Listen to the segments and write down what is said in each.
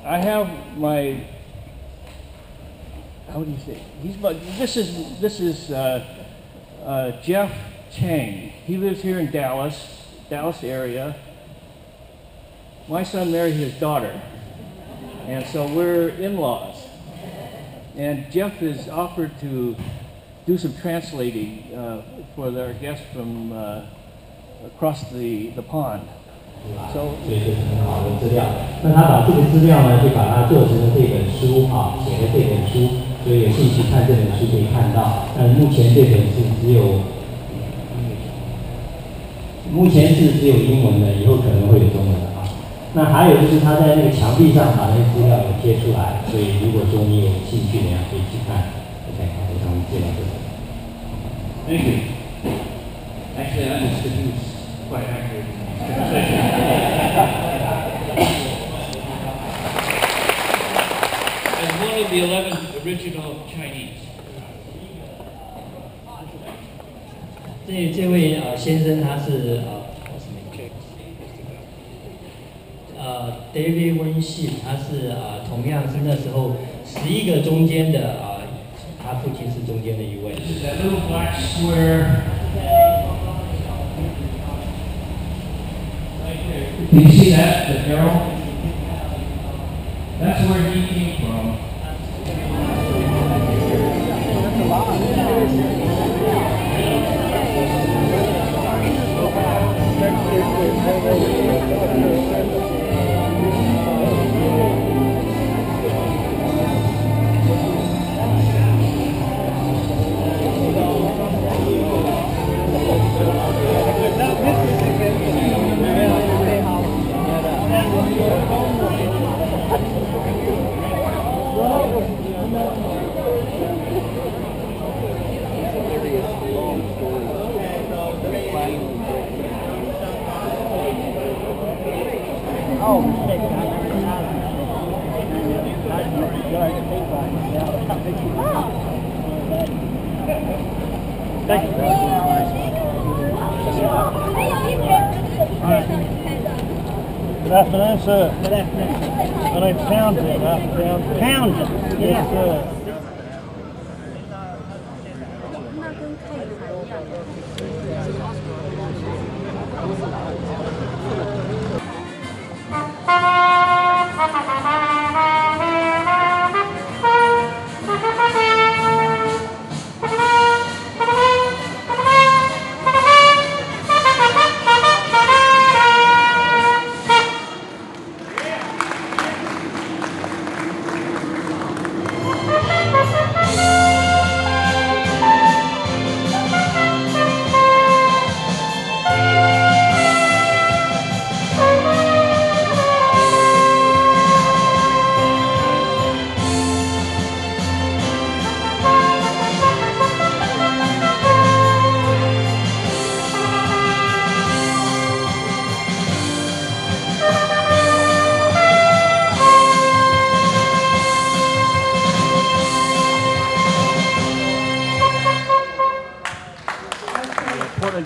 I have my, how do you say? This is Jeff Chang. He lives here in Dallas area. My son married his daughter, and so we're in-laws. And Jeff has offered to do some translating for our guests from across the pond. 所以这是很好的资料。那他把这个资料呢，就把它做成了这本书啊，写了这本书。所以有兴趣看这本书可以看到。但目前这本是只有英文的，以后可能会有中文的啊。那还有就是他在那个墙壁上把那个资料有贴出来，所以如果说你有兴趣的呀，可以去看。OK， 好，我们介绍这个。Thank you. Actually, I understood he was quite accurate. And one of the 11 original Chinese. 这位先生他是David Wenxi， 他是同样是那时候11个中间的他父亲是中间的一位。That little black square. Can you see that, the arrow? That's where he came from. Good afternoon, sir. Good afternoon. My name's Townsend. Townsend? Yes, sir.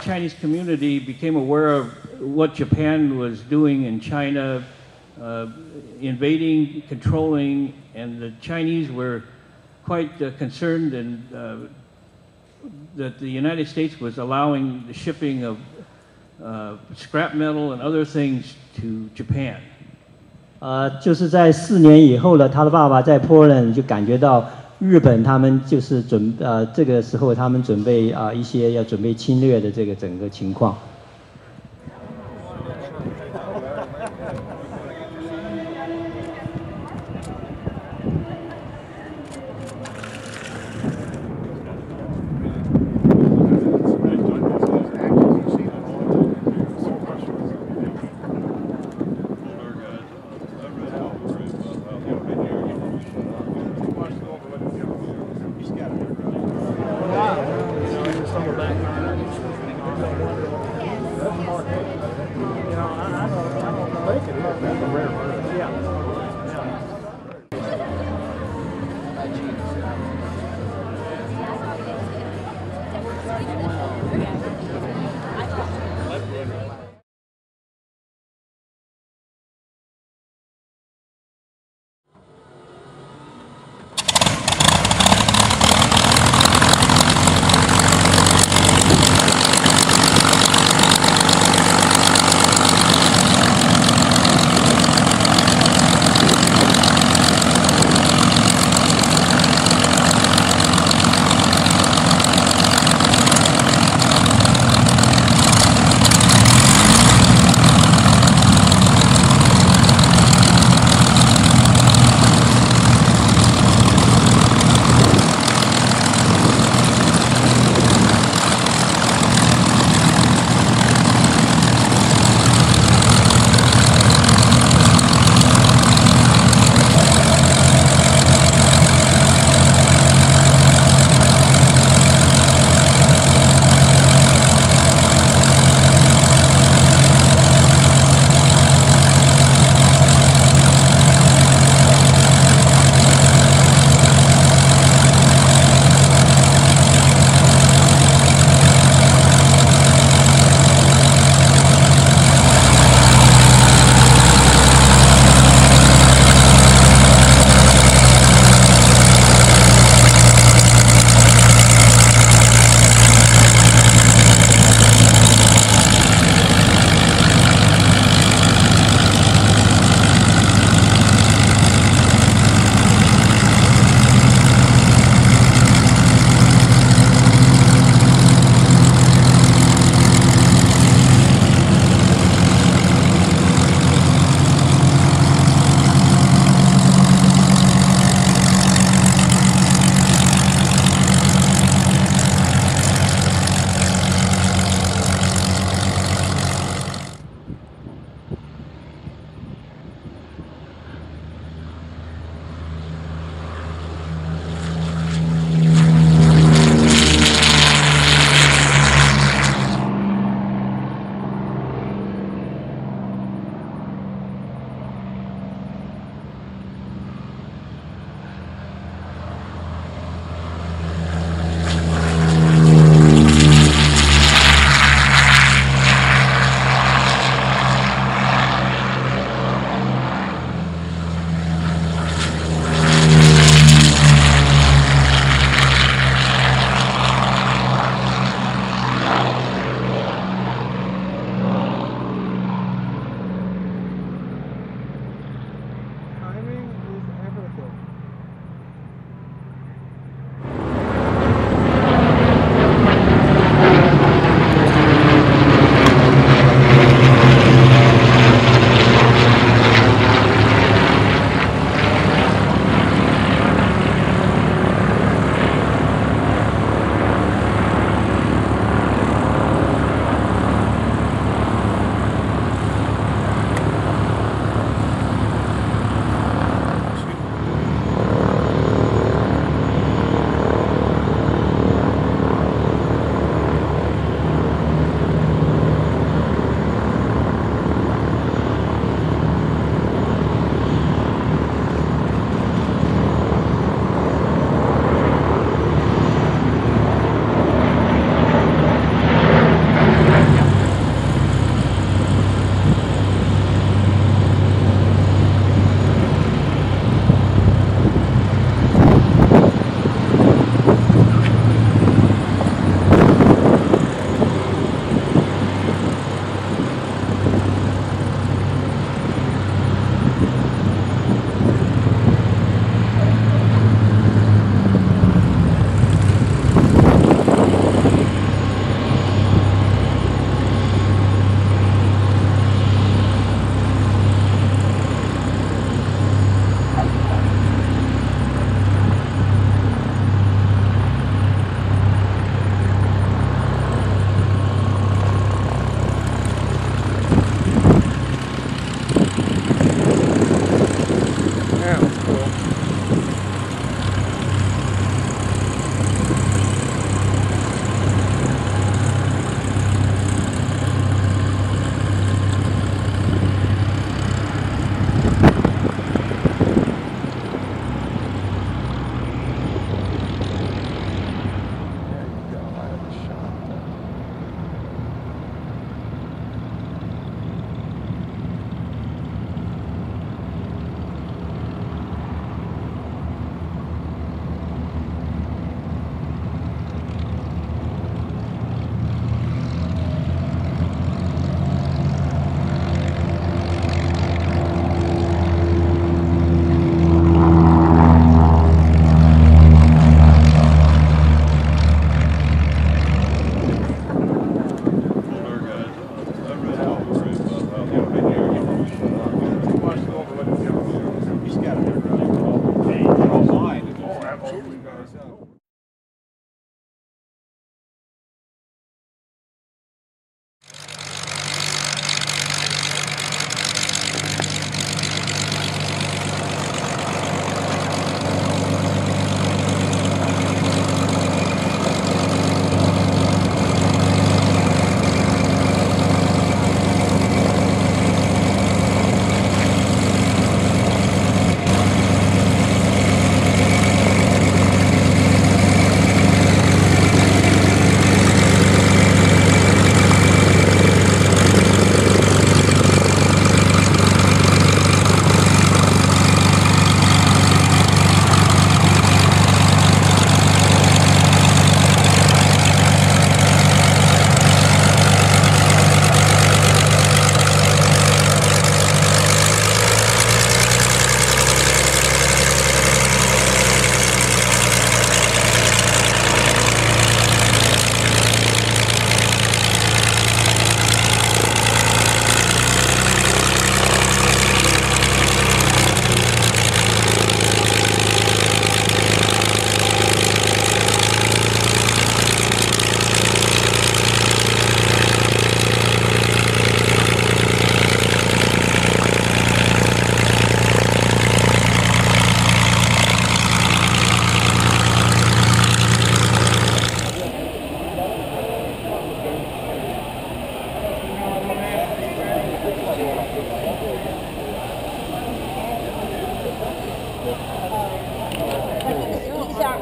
Chinese community became aware of what Japan was doing in China, invading, controlling, and the Chinese were quite concerned and that the United States was allowing the shipping of scrap metal and other things to Japan. 就是在4年以后呢，他的爸爸在波兰就感觉到。日本他们就是这个时候他们准备一些要准备侵略的这个整个情况。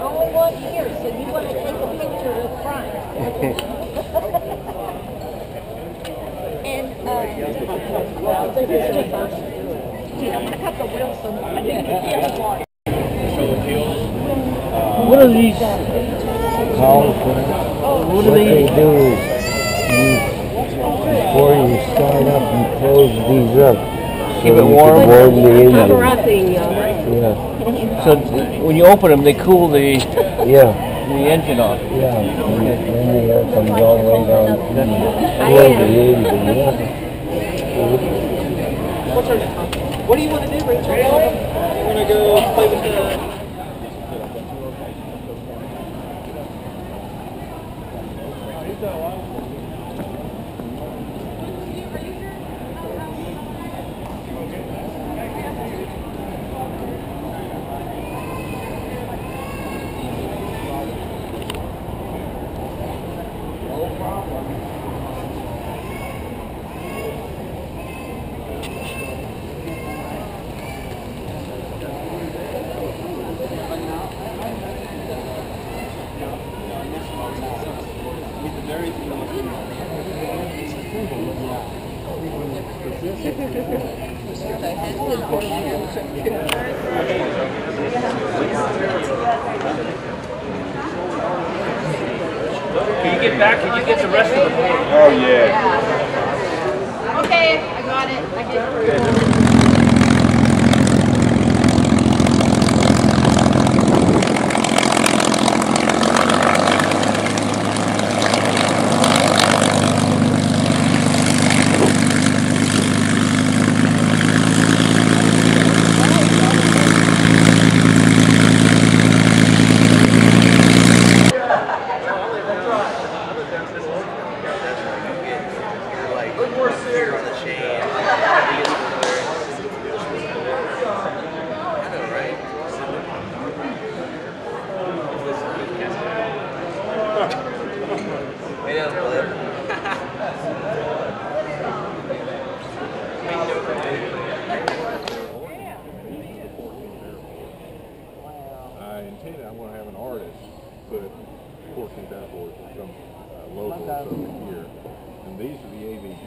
only one here, so you want to take a picture of the front. And, well, this is just us. You know, when I got the Wilson, I didn't get the other one. What are these called? What do they do is before you start up and close these up. Keep it warm. Warm the engine. Cover up the, Yeah. So when you open them, they cool the Yeah. engine off. Yeah. And then the air comes all the way down to the engine. Yeah. What do you want to do, Rachel? You want to go play with the... Can you get back? Can you get the rest of the board? Oh, yeah. okay, I got it. I did. I'm going to have an artist put 14 backboards with some logos over here. And these are the AVG.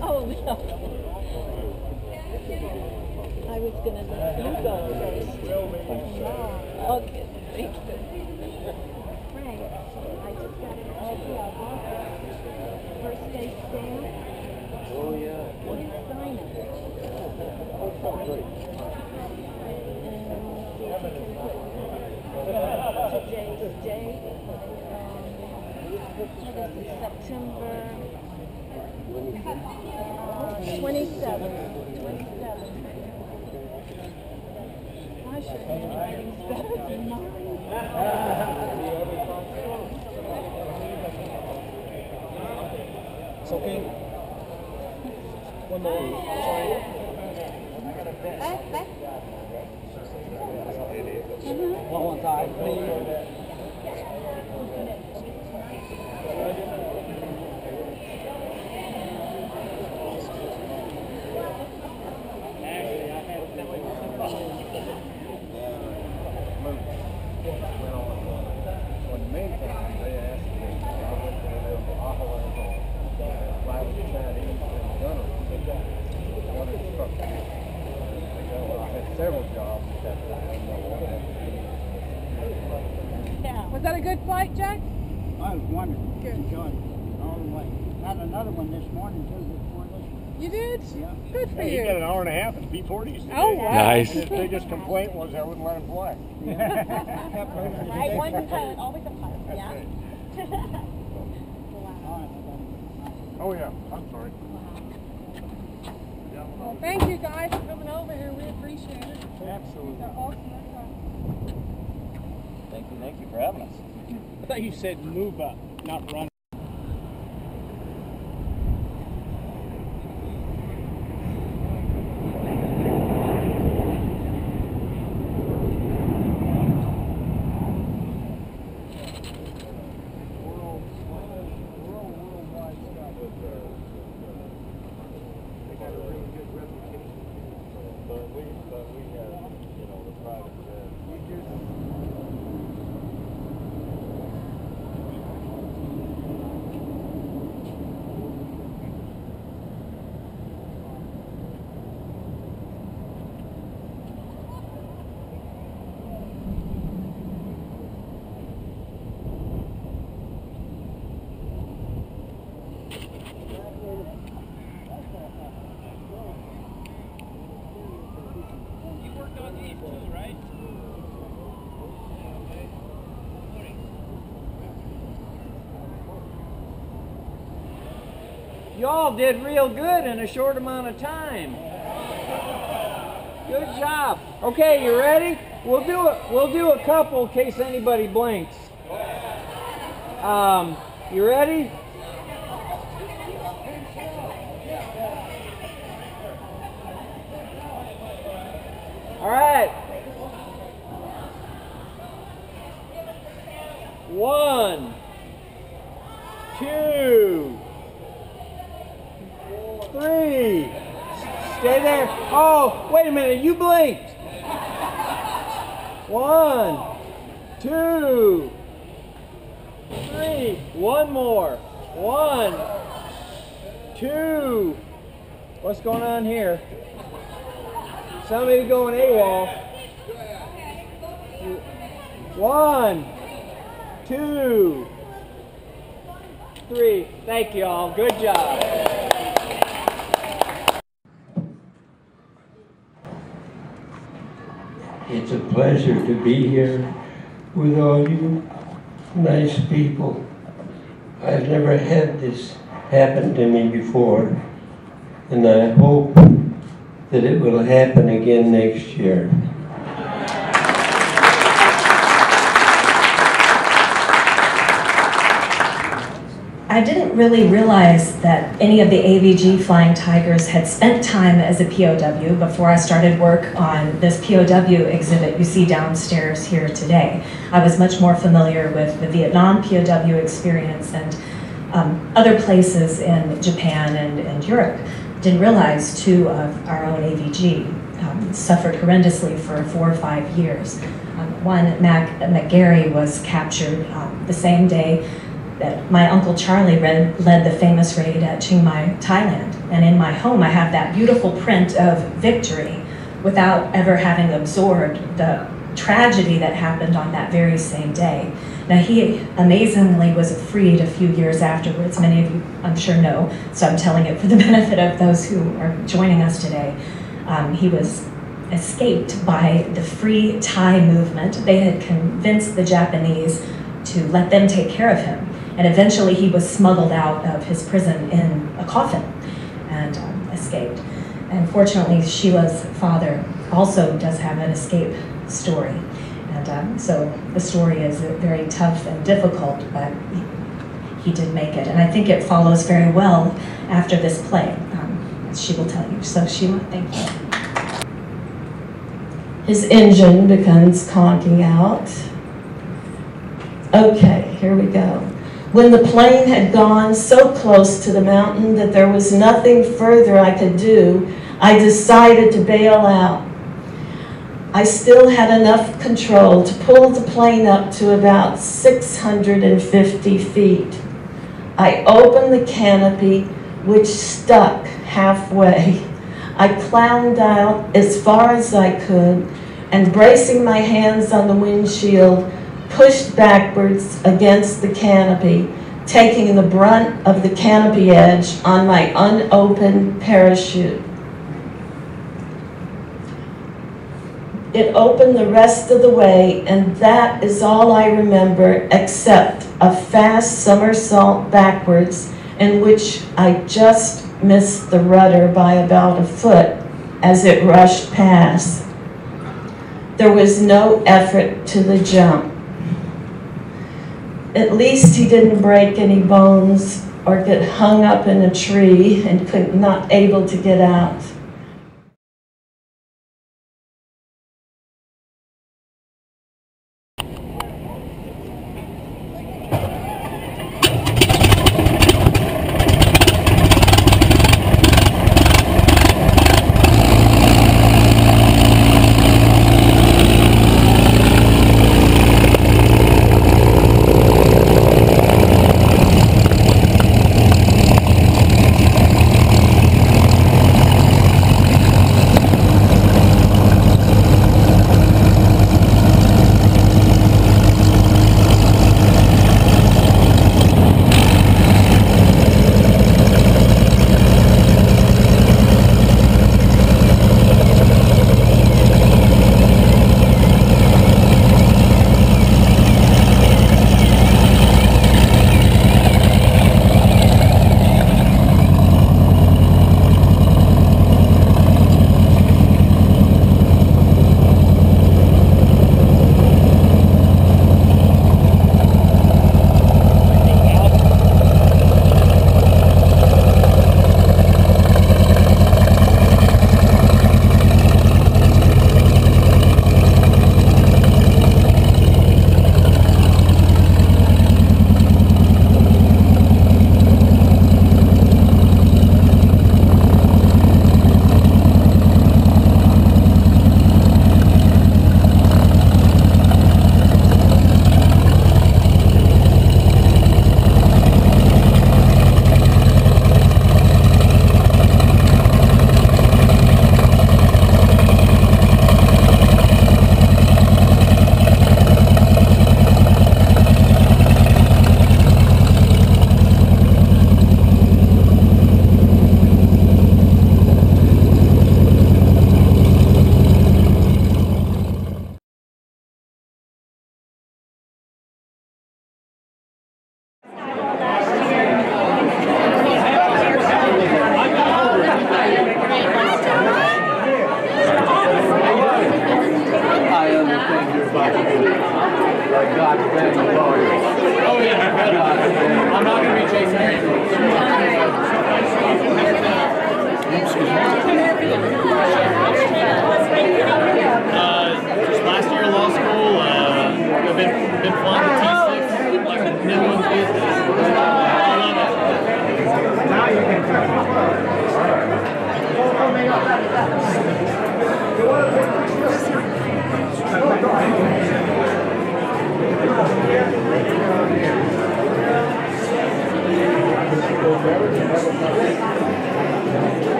Oh, no. I was going to let you go first. Okay, thank you. Frank, I just got an idea. First day stamp. Oh, yeah. Will you sign it? Oh, great. Today's date. September 27. Gosh, your handwriting's better than mine. It's okay. One more. Sorry. One time, please. Several jobs. Was that a good flight, Jack? I was wonderful. Good. Enjoyed it all the way. Had another one this morning too before this one. You did? Yeah. Good for You you. got an hour and a half at the B-40s today. Oh, wow. Nice. His biggest complaint was I wouldn't let him fly. Right, one pilot, always a pilot, yeah? Oh, yeah. I'm sorry. Well, thank you guys for coming over here. We appreciate it. Absolutely. They're awesome aircraft. Thank you for having us. I thought you said move up, not run. Y'all did real good in a short amount of time. Good job. Okay, you ready? We'll do a couple in case anybody blinks. You ready? All right. 1, 2, 3. Stay there. Oh, wait a minute. You blinked. 1, 2, 3. One more. 1, 2. What's going on here? Somebody going AWOL. 1, 2, 3. Thank you all. Good job. It's a pleasure to be here with all you nice people. I've never had this happen to me before, and I hope that it will happen again next year. I didn't really realize that any of the AVG Flying Tigers had spent time as a POW before I started work on this POW exhibit you see downstairs here today. I was much more familiar with the Vietnam POW experience and other places in Japan and Europe. Didn't realize 2 of our own AVG suffered horrendously for 4 or 5 years. One, McGarry, was captured the same day that my Uncle Charlie led the famous raid at Chiang Mai, Thailand. And in my home, I have that beautiful print of victory without ever having absorbed the tragedy that happened on that very same day. Now, he amazingly was freed a few years afterwards. Many of you, I'm sure, know, so I'm telling it for the benefit of those who are joining us today. He was escaped by the Free Thai movement. They had convinced the Japanese to let them take care of him. And eventually he was smuggled out of his prison in a coffin and escaped. And fortunately, Sheila's father also does have an escape story. And so the story is very tough and difficult, but he did make it. And I think it follows very well after this play, as she will tell you. So Sheila, thank you. His engine begins conking out. Okay, here we go. When the plane had gone so close to the mountain that there was nothing further I could do, I decided to bail out. I still had enough control to pull the plane up to about 650 feet. I opened the canopy, which stuck halfway. I climbed out as far as I could, and bracing my hands on the windshield, pushed backwards against the canopy, taking the brunt of the canopy edge on my unopened parachute. It opened the rest of the way, and that is all I remember except a fast somersault backwards in which I just missed the rudder by about a foot as it rushed past. There was no effort to the jump. At least he didn't break any bones or get hung up in a tree and not able to get out.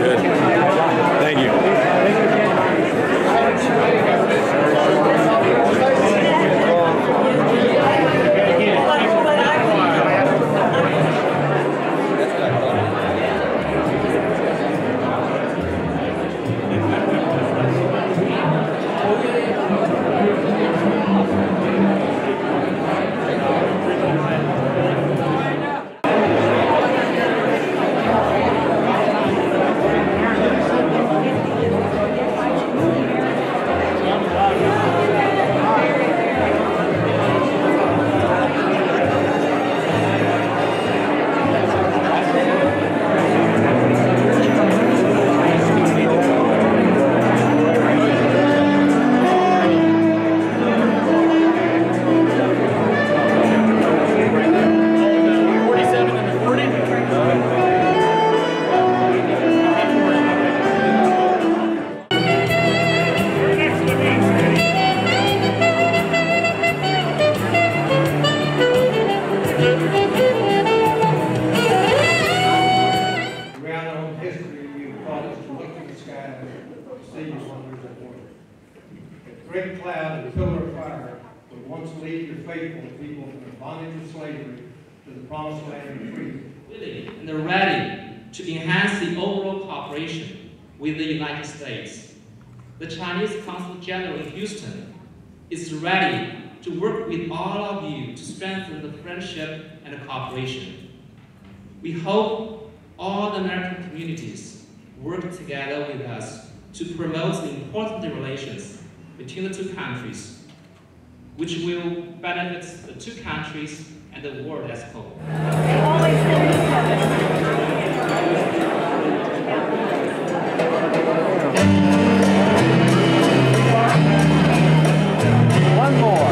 Good. Thank you. great cloud, the pillar of fire, would once lead your faithful people from the bondage of slavery to the promised land of freedom. Willing and ready to enhance the overall cooperation with the United States. The Chinese Consul General in Houston is ready to work with all of you to strengthen the friendship and cooperation. We hope all the American communities work together with us to promote the important relations between the two countries, which will benefit the two countries and the world as a whole. One more.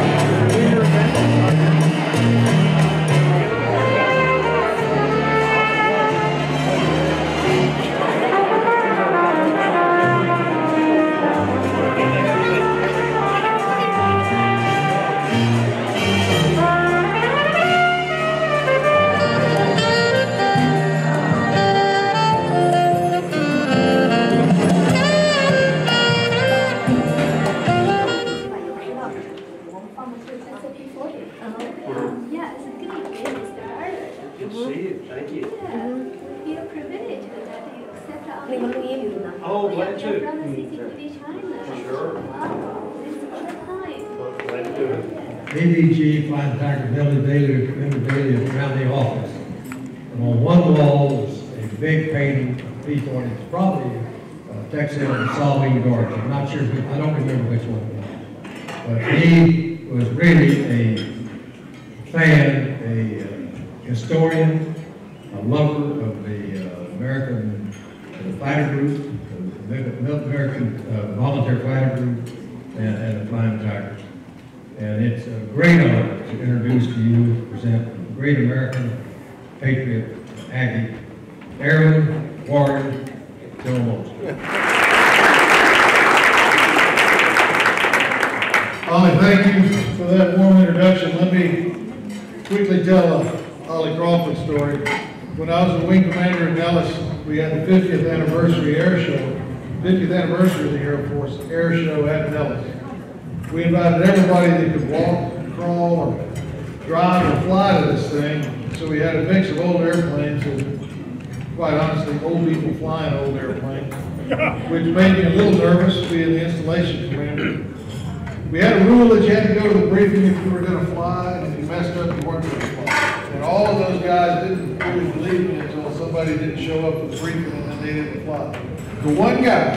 AVG Flying Tigers memorabilia around the office. And on one wall is a big painting of people, and it's probably Texas solving guards. I'm not sure, I don't remember which one it was. But he was really a fan, a historian, a lover of the American fighter group, the American volunteer fighter group, and the Flying Tigers. And it's a great honor to introduce to you, to present a great American patriot, Aggie, airman, warrior, Joe Mosley. Ollie, thank you for that warm introduction. Let me quickly tell a Ollie Crawford story. When I was a wing commander in Dallas, we had the 50th anniversary air show, 50th anniversary of the Air Force air show at Dallas. We invited everybody that could walk, crawl, or drive, or fly to this thing. So we had a mix of old airplanes and, quite honestly, old people flying old airplanes, which made me a little nervous being the installation commander. We had a rule that you had to go to the briefing if you were going to fly, and if you messed up, you weren't going to fly. And all of those guys didn't really believe me until somebody didn't show up for the briefing and then they didn't fly. The one guy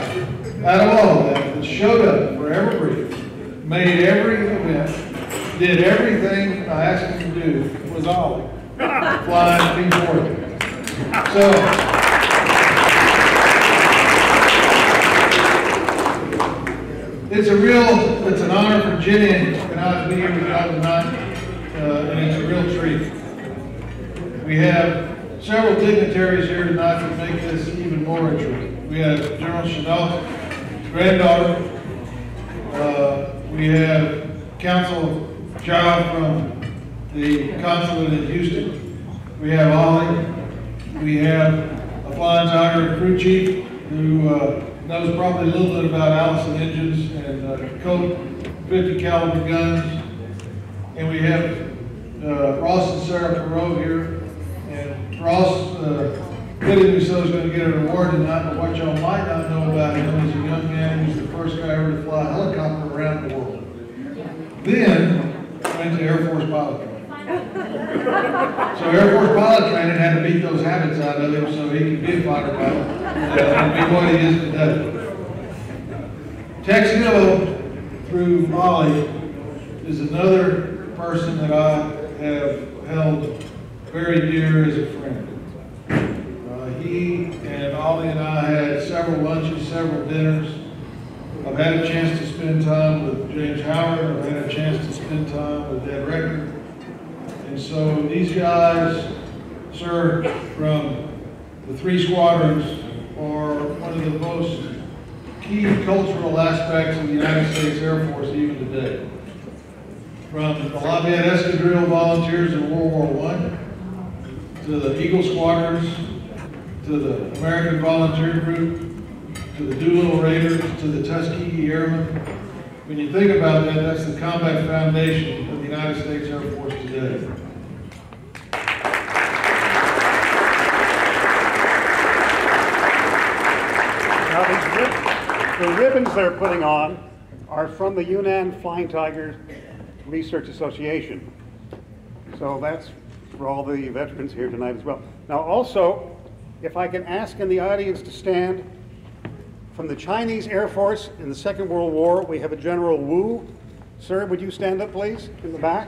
out of all of them that showed up for every briefing, made every event, did everything I asked him to do, was Ollie, flying P-40. So, it's an honor for Jenny and I to be here with y'all tonight, and it's a real treat. We have several dignitaries here tonight that make this even more a treat. We have General Chanel's granddaughter. We have Council John from the consulate in Houston. We have Ollie. We have a Flying Tiger crew chief who knows probably a little bit about Allison engines and Colt 50 caliber guns. And we have Ross and Sarah Perot here. And Ross, fittingly so, is going to get an award tonight, but what y'all might not know about him is a young man who's the first guy ever to fly a helicopter around the world. Then went to Air Force pilot training. So Air Force pilot training had to beat those habits out of him so he could be a fighter pilot and be what he is today. Tex Hill, through Ollie, is another person that I have held very dear as a friend. He and Ollie and I had several lunches, several dinners. I've had a chance to spend time with James Howard. I've had a chance to spend time with Ed Record. And so these guys, sir, from the 3 squadrons are one of the most key cultural aspects of the United States Air Force even today. From the Lafayette Escadrille volunteers in World War I, to the Eagle Squadrons, to the American Volunteer Group, to the Doolittle Raiders, to the Tuskegee Airmen. When you think about that, that's the combat foundation of the United States Air Force today. Now the ribbons they're putting on are from the Yunnan Flying Tigers Research Association. So that's for all the veterans here tonight as well. Now also, if I can ask in the audience to stand, from the Chinese Air Force in the Second World War, we have a General Wu. Sir, would you stand up, please, in the back?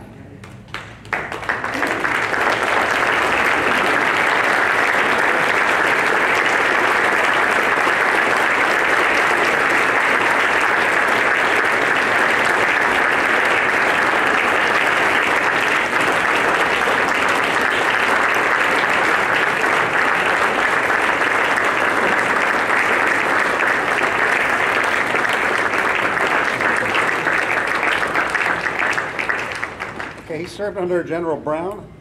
He served under General Brown.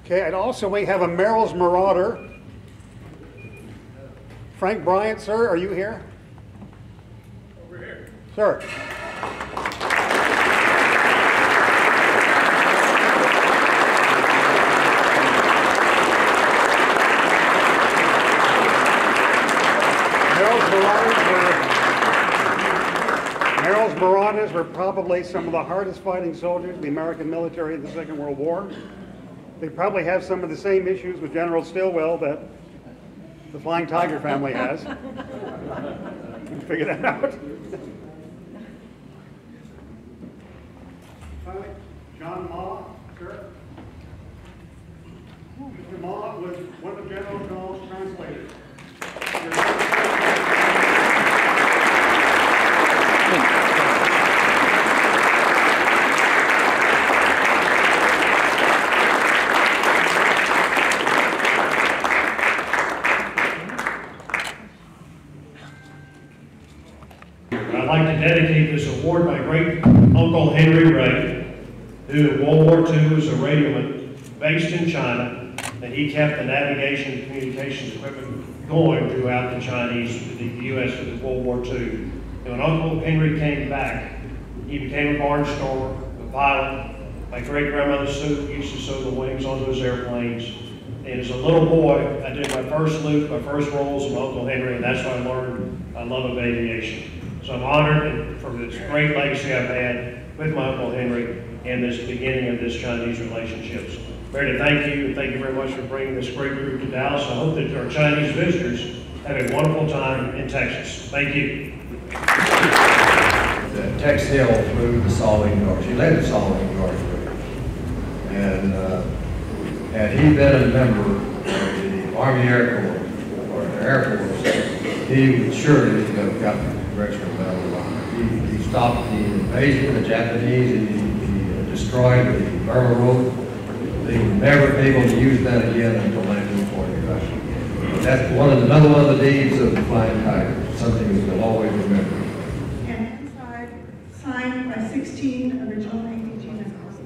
Okay, and also we have a Merrill's Marauder. Frank Bryant, sir, are you here? Over here. Sir. Merrill's Marauders were probably some of the hardest fighting soldiers in the American military in the Second World War. They probably have some of the same issues with General Stilwell that the Flying Tiger family has. You can figure that out. Finally, John Ma, sir. Mr. Ma was one of General Gall's translators. I'd like to dedicate this award to my great Uncle Henry Ray, who in World War II was a radioman based in China, and he kept the navigation and communications equipment going throughout the U.S. with World War II. And when Uncle Henry came back, he became a barnstormer, a pilot. My great-grandmother used to sew the wings onto his airplanes. And as a little boy, I did my first loop, my first rolls with Uncle Henry, and that's when I learned a love of aviation. So I'm honored for this great legacy I've had with my Uncle Henry and this beginning of this Chinese relationships. I'm ready to thank you, and thank you very much for bringing this great group to Dallas. I hope that our Chinese visitors have a wonderful time in Texas. Thank you. Tex Hill flew the Salving Guards. He led the Salving Guards group. And had he been a member of the Army Air Corps or the Air Force, he would surely have gotten the Congressional Medal of Honor. He stopped the invasion of the Japanese. He destroyed the Burma Road. They would never be able to use that again until 1940. that's another one of the deeds of the Flying Tigers, something that we'll always remember. And inside, signed by 16 original AVG members.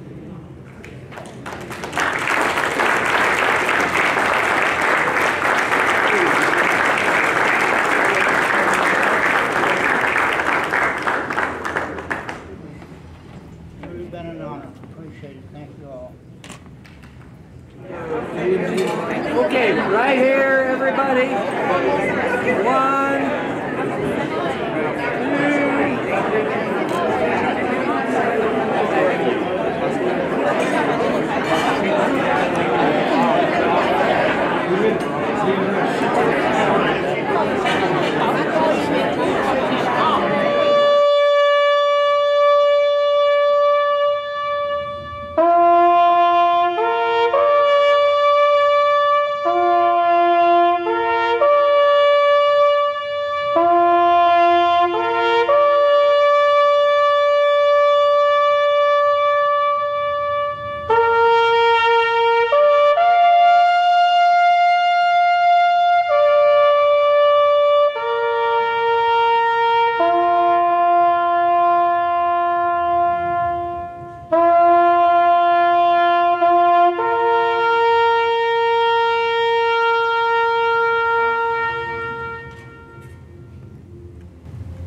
It's been an honor. Appreciate it. Thank you all. Okay, right here, everybody. 1,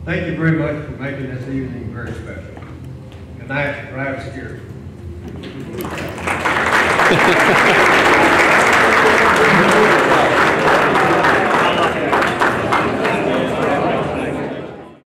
Thank you very much for making this evening very special. Good night, drive security.